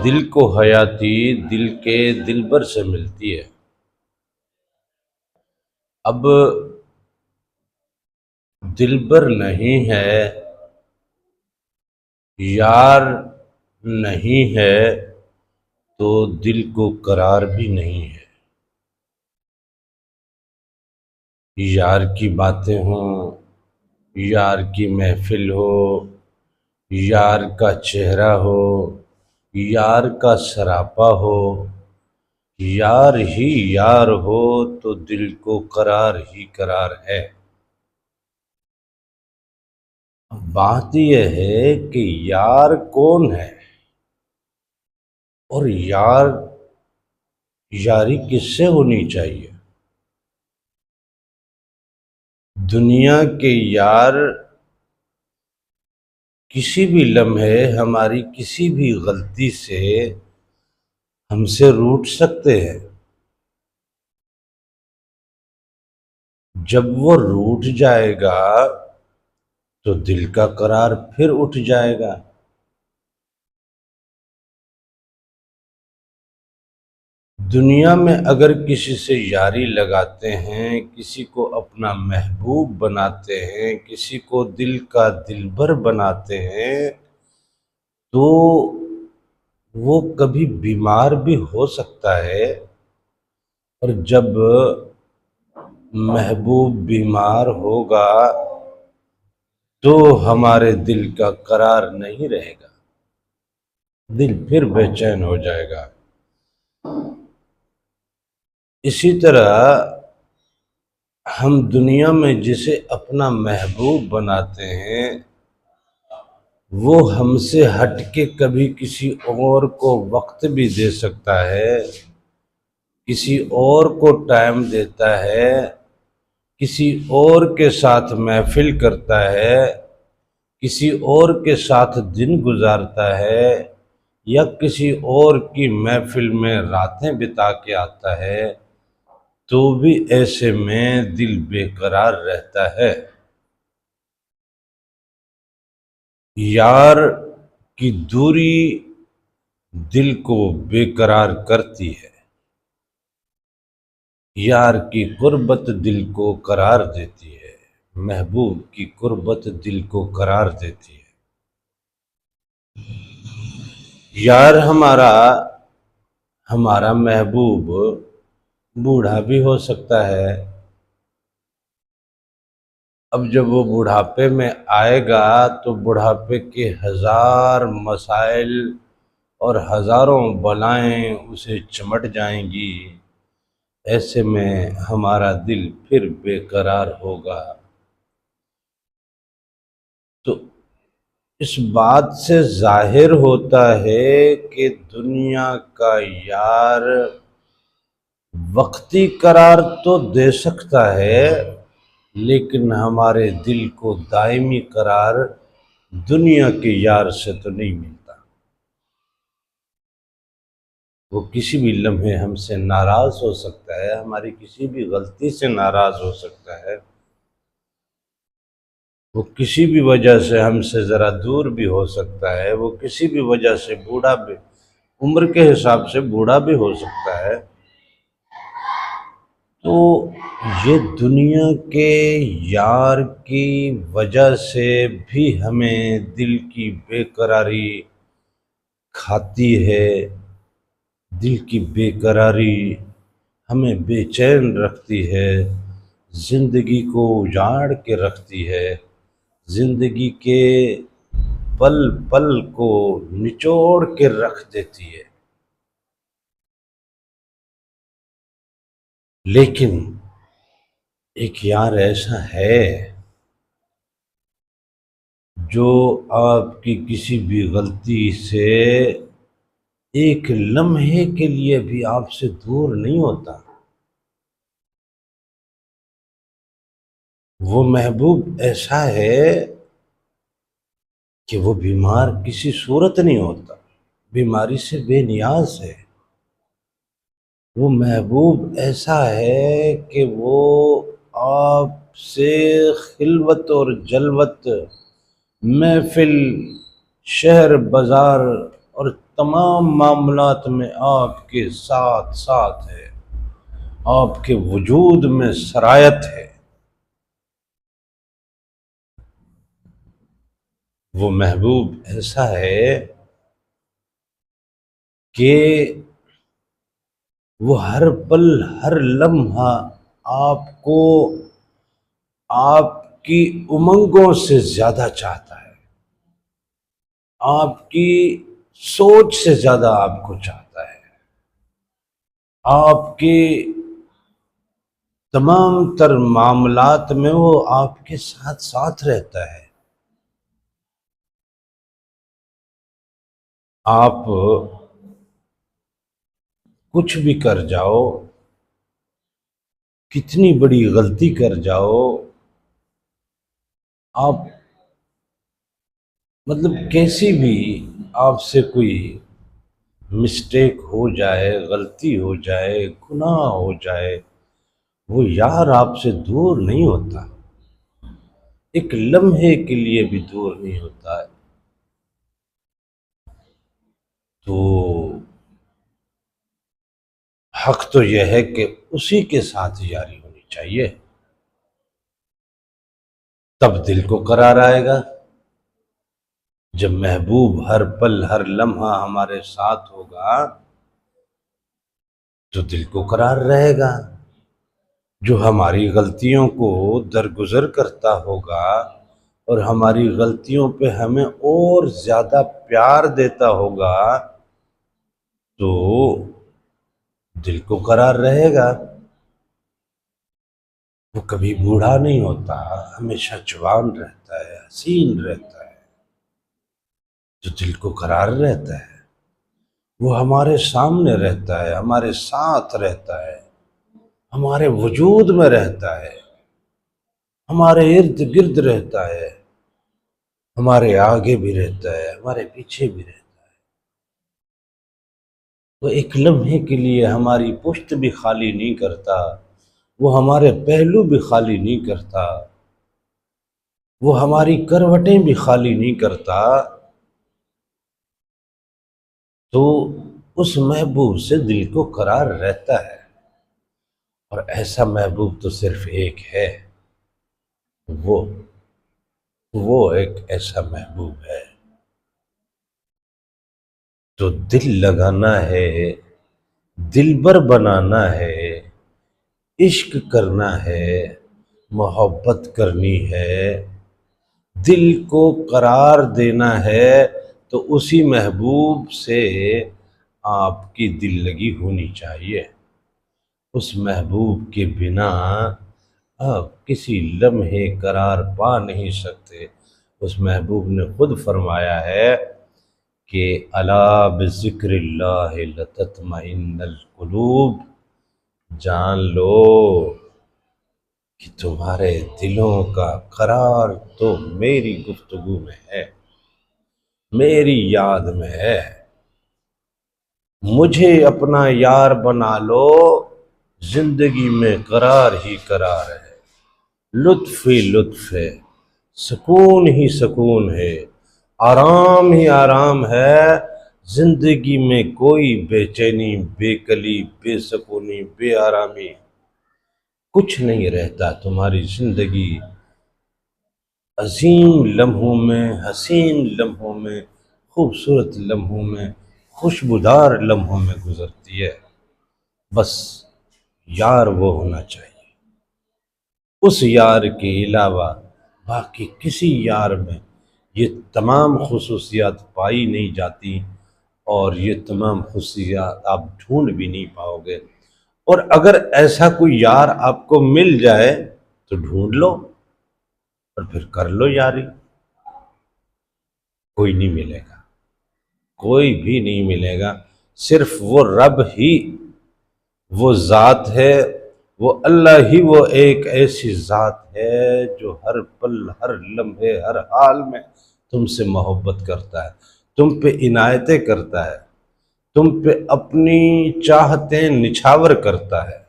दिल को हयाती दिल के दिलबर से मिलती है। अब दिलबर नहीं है, यार नहीं है, तो दिल को करार भी नहीं है। यार की बातें हों, यार की महफिल हो, यार का चेहरा हो, यार का सरापा हो, यार ही यार हो तो दिल को करार ही करार है। बात यह है कि यार कौन है और यारी किससे होनी चाहिए। दुनिया के यार किसी भी लम्हे हमारी किसी भी गलती से हमसे रूठ सकते हैं। जब वो रूठ जाएगा तो दिल का करार फिर उठ जाएगा। दुनिया में अगर किसी से यारी लगाते हैं, किसी को अपना महबूब बनाते हैं, किसी को दिल का दिलबर बनाते हैं, तो वो कभी बीमार भी हो सकता है। और जब महबूब बीमार होगा तो हमारे दिल का करार नहीं रहेगा, दिल फिर बेचैन हो जाएगा। इसी तरह हम दुनिया में जिसे अपना महबूब बनाते हैं, वो हमसे हट के कभी किसी और को वक्त भी दे सकता है, किसी और को टाइम देता है, किसी और के साथ महफिल करता है, किसी और के साथ दिन गुजारता है, या किसी और की महफिल में रातें बिता के आता है, तो भी ऐसे में दिल बेकरार रहता है। यार की दूरी दिल को बेकरार करती है, यार की कुर्बत दिल को करार देती है, महबूब की कुर्बत दिल को करार देती है। यार हमारा हमारा महबूब बूढ़ा भी हो सकता है। अब जब वो बुढ़ापे में आएगा तो बुढ़ापे के हजार मसाइल और हजारों बलाएं उसे चिमट जाएंगी। ऐसे में हमारा दिल फिर बेकरार होगा। तो इस बात से जाहिर होता है कि दुनिया का यार वक्ती करार तो दे सकता है, लेकिन हमारे दिल को दायमी करार दुनिया के यार से तो नहीं मिलता। वो किसी भी लम्हे हमसे नाराज हो सकता है, हमारी किसी भी गलती से नाराज हो सकता है, वो किसी भी वजह से हमसे ज़रा दूर भी हो सकता है, वो किसी भी वजह से बूढ़ा भी, उम्र के हिसाब से बूढ़ा भी हो सकता है। तो ये दुनिया के यार की वजह से भी हमें दिल की बेकरारी खाती है। दिल की बेकरारी हमें बेचैन रखती है, ज़िंदगी को उजाड़ के रखती है, ज़िंदगी के पल पल को निचोड़ के रख देती है। लेकिन एक यार ऐसा है जो आपकी किसी भी गलती से एक लम्हे के लिए भी आपसे दूर नहीं होता। वो महबूब ऐसा है कि वो बीमार किसी सूरत नहीं होता, बीमारी से बेनियाज है। वो महबूब ऐसा है कि वो आपसे खिलवत और जलवत, महफिल, शहर बाजार और तमाम मामलात में आपके साथ साथ है, आपके वजूद में सरायत है। वो महबूब ऐसा है कि वो हर पल हर लम्हा आपको आपकी उमंगों से ज्यादा चाहता है, आपकी सोच से ज्यादा आपको चाहता है, आपके तमाम तर मामलात में वो आपके साथ साथ रहता है। आप कुछ भी कर जाओ, कितनी बड़ी गलती कर जाओ, आप मतलब कैसी भी आपसे कोई मिस्टेक हो जाए, गलती हो जाए, गुनाह हो जाए, वो यार आपसे दूर नहीं होता, एक लम्हे के लिए भी दूर नहीं होता है। तो हक तो यह है कि उसी के साथ यारी होनी चाहिए, तब दिल को करार आएगा। जब महबूब हर पल हर लम्हा हमारे साथ होगा तो दिल को करार रहेगा। जो हमारी गलतियों को दरगुजर करता होगा और हमारी गलतियों पे हमें और ज्यादा प्यार देता होगा तो दिल को करार रहेगा। वो कभी बूढ़ा नहीं होता, हमेशा जवान रहता है, हसीन रहता है, जो दिल को करार रहता है। वो हमारे सामने रहता है, हमारे साथ रहता है, हमारे वजूद में रहता है, हमारे इर्द गिर्द रहता है, हमारे आगे भी रहता है, हमारे पीछे भी रहता है। वो एक लम्हे के लिए हमारी पुश्त भी खाली नहीं करता, वो हमारे पहलू भी खाली नहीं करता, वो हमारी करवटें भी खाली नहीं करता। तो उस महबूब से दिल को करार रहता है। और ऐसा महबूब तो सिर्फ एक है, वो वो एक ऐसा महबूब है जो दिल लगाना है, दिलबर बनाना है, इश्क करना है, मोहब्बत करनी है, दिल को करार देना है, तो उसी महबूब से आपकी दिल लगी होनी चाहिए। उस महबूब के बिना आप किसी लम्हे करार पा नहीं सकते। उस महबूब ने खुद फरमाया है कि अला बिज़िक्रिल्लाह लतत्मइन्नुल कुलूब, जान लो कि तुम्हारे दिलों का करार तो मेरी गुफ्तगू में है, मेरी याद में है। मुझे अपना यार बना लो, जिंदगी में करार ही करार है, लुत्फ ही लुत्फ है, सुकून ही सुकून है, आराम ही आराम है। जिंदगी में कोई बेचैनी, बेकली, बेसुकूनी, बेआरामी कुछ नहीं रहता। तुम्हारी जिंदगी अजीम लम्हों में, हसीन लम्हों में, खूबसूरत लम्हों में, खुशबूदार लम्हों में गुजरती है। बस यार वो होना चाहिए। उस यार के अलावा बाकी किसी यार में ये तमाम खुसूसियात पाई नहीं जाती और ये तमाम खुसूसियात आप ढूंढ भी नहीं पाओगे। और अगर ऐसा कोई यार आपको मिल जाए तो ढूंढ लो और फिर कर लो यारी। कोई नहीं मिलेगा, कोई भी नहीं मिलेगा। सिर्फ वो रब ही, वो ज़ात है, वो अल्लाह ही, वो एक ऐसी ज़ात है जो हर पल हर लम्हे हर हाल में तुमसे मोहब्बत करता है, तुम पे इनायतें करता है, तुम पे अपनी चाहतें निछावर करता है।